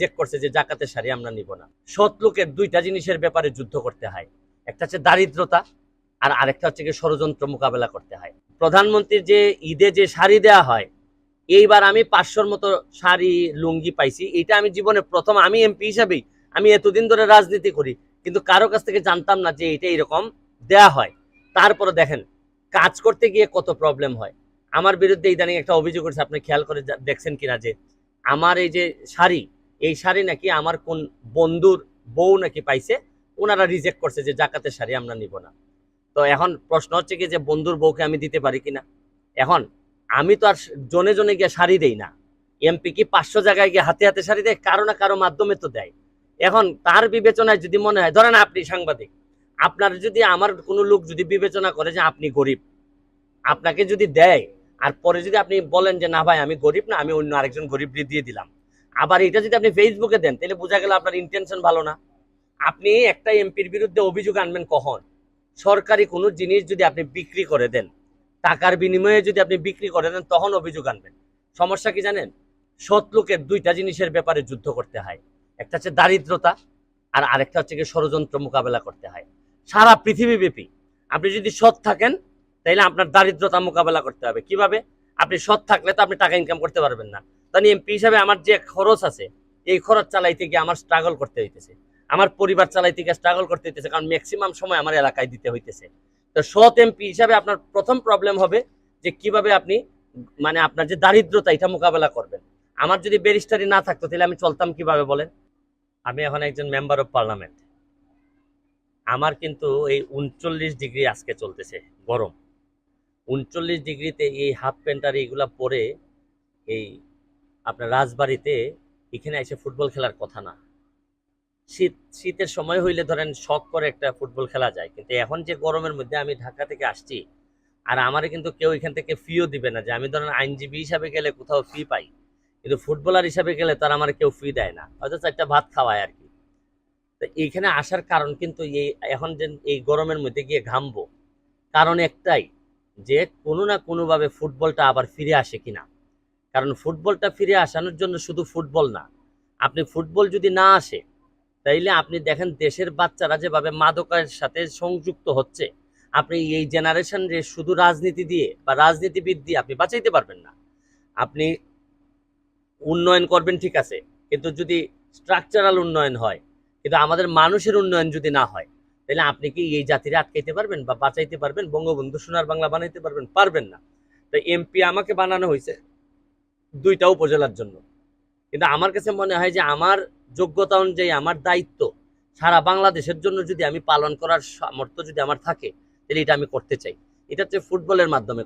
Check করছে যে জাকাতের শাড়ি আমরা নিব না। সৎ লোকের দুইটা জিনিসের ব্যাপারে যুদ্ধ করতে হয়, একটা হচ্ছে দারিদ্রতা আর আরেকটা হচ্ছে কি ষড়যন্ত্র মোকাবেলা করতে হয়। প্রধানমন্ত্রীর যে ঈদে যে শাড়ি দেয়া হয়, এইবার আমি 500-র মতো শাড়ি লুঙ্গি পাইছি। এটা আমি জীবনে প্রথম, আমি এমপি হিসাবেই, আমি এতদিন ধরে রাজনীতি করি কিন্তু কারো কাছ থেকে জানতাম না যে এটা এরকম দেয়া হয়। তারপরে দেখেন কাজ করতে গিয়ে কত প্রবলেম হয়। আমার বিরুদ্ধে ইদানিং একটা অভিযোগ করেছে, আপনি খেয়াল করে দেখছেন কিনা, যে আমার এই যে শাড়ি, এই শাড়ি নাকি আমার কোন বন্ধুর বউ নাকি পাইছে, ওনারা রিজেক্ট করছে যে জাকাতের শাড়ি আমরা নিব না। তো এখন প্রশ্ন হচ্ছে কি যে বন্ধুর বউকে আমি দিতে পারি কিনা। এখন আমি তো আর জনে জনে গিয়ে শাড়ি দেই না। এমপি কি 500 জায়গায় গিয়ে হাতে হাতে শাড়ি দেয়? কারো না কারো মাধ্যমে তো দেয়। এখন তার বিবেচনায় যদি মনে হয়, ধরেন আপনি সাংবাদিক, আপনার যদি আমার কোনো লোক যদি বিবেচনা করে যে আপনি গরিব, আপনাকে যদি দেয়, আর পরে যদি আপনি বলেন যে না ভাই আমি গরিব না, আমি অন্য আরেকজন গরিব দিয়ে দিলাম, আবার এটা যদি আপনি ফেসবুকে দেন, তাহলে বোঝা গেল আপনার ইন্টেনশন ভালো না। আপনি একটা এমপির বিরুদ্ধে অভিযোগ আনবেন কখন? সরকারি কোনো জিনিস যদি আপনি বিক্রি করে দেন, টাকার বিনিময়ে যদি আপনি বিক্রি করে দেন, তখন অভিযোগ আনবেন। সমস্যা কি জানেন? সৎ লোকের দুইটা জিনিসের ব্যাপারে যুদ্ধ করতে হয়, একটা হচ্ছে দারিদ্রতা আর আরেকটা হচ্ছে কি ষড়যন্ত্র মোকাবেলা করতে হয়। সারা পৃথিবীব্যাপী আপনি যদি সৎ থাকেন, তাহলে আপনার দারিদ্রতা মোকাবেলা করতে হবে। কিভাবে? আপনি সৎ থাকলে তো আপনি টাকা ইনকাম করতে পারবেন না। তাহলে এমপি হিসাবে আমার যে খরচ আছে, এই খরচ চালাইতে গিয়ে আমার স্ট্রাগল করতে হইতেছে, আমার পরিবার চালাইতে গিয়ে স্ট্রাগল করতে হইতেছে, কারণ ম্যাক্সিমাম সময় আমার এলাকায় দিতে হইতেছে। তো সৎ এমপি হিসাবে আপনার প্রথম প্রবলেম হবে যে কিভাবে আপনি মানে আপনার যে দারিদ্রতা, এটা মোকাবেলা করবেন। আমার যদি ব্যারিস্টারি না থাকতো, তাহলে আমি চলতাম কিভাবে বলেন? আমি এখন একজন মেম্বার অফ পার্লামেন্ট। আমার কিন্তু এই 39 ডিগ্রি আজকে চলতেছে, গরম। 39 ডিগ্রিতে এই হাফ প্যান্ট আর এইগুলা পরে এই আপনার রাজবাড়িতে এখানে এসে ফুটবল খেলার কথা না। শীতের সময় হইলে ধরেন শখ করে একটা ফুটবল খেলা যায়, কিন্তু এখন যে গরমের মধ্যে আমি ঢাকা থেকে আসছি, আর আমারে কিন্তু কেউ এখান থেকে ফিও দিবে না। যে আমি ধরেন আইনজীবী হিসাবে গেলে কোথাও ফি পাই, কিন্তু ফুটবলার হিসাবে গেলে তার আমার কেউ ফি দেয় না, হয়তো 4টা ভাত খাওয়ায় আর কি। তো এইখানে আসার কারণ কিন্তু এই, এখন যে এই গরমের মধ্যে গিয়ে ঘামবো, কারণ একটাই, যে কোনো না কোনোভাবে ফুটবলটা আবার ফিরে আসে কিনা। কারণ ফুটবলটা ফিরে আসানোর জন্য শুধু ফুটবল না, আপনি ফুটবল যদি না আসে, তাইলে আপনি দেখেন দেশের বাচ্চারা যেভাবে মাদকের সাথে সংযুক্ত হচ্ছে, আপনি এই জেনারেশন যে শুধু রাজনীতি দিয়ে বা রাজনীতিবিদ দিয়ে আপনি বাঁচাইতে পারবেন না। আপনি উন্নয়ন করবেন ঠিক আছে, কিন্তু যদি স্ট্রাকচারাল উন্নয়ন হয়, কিন্তু আমাদের মানুষের উন্নয়ন যদি না হয়, তাহলে আপনি কি এই জাতিরে আটকাইতে পারবেন বা বাঁচাইতে পারবেন? বঙ্গবন্ধু সোনার বাংলা বানাইতে পারবেন? পারবেন না। তো এমপি আমাকে বানানো হয়েছে 2টা উপজেলার জন্য, কিন্তু আমার কাছে মনে হয় যে আমার যোগ্যতা অনুযায়ী আমার দায়িত্ব সারা বাংলাদেশের জন্য যদি আমি পালন করার সামর্থ্য যদি আমার থাকে, তাহলে এটা আমি করতে চাই। এটা হচ্ছে ফুটবলের মাধ্যমে।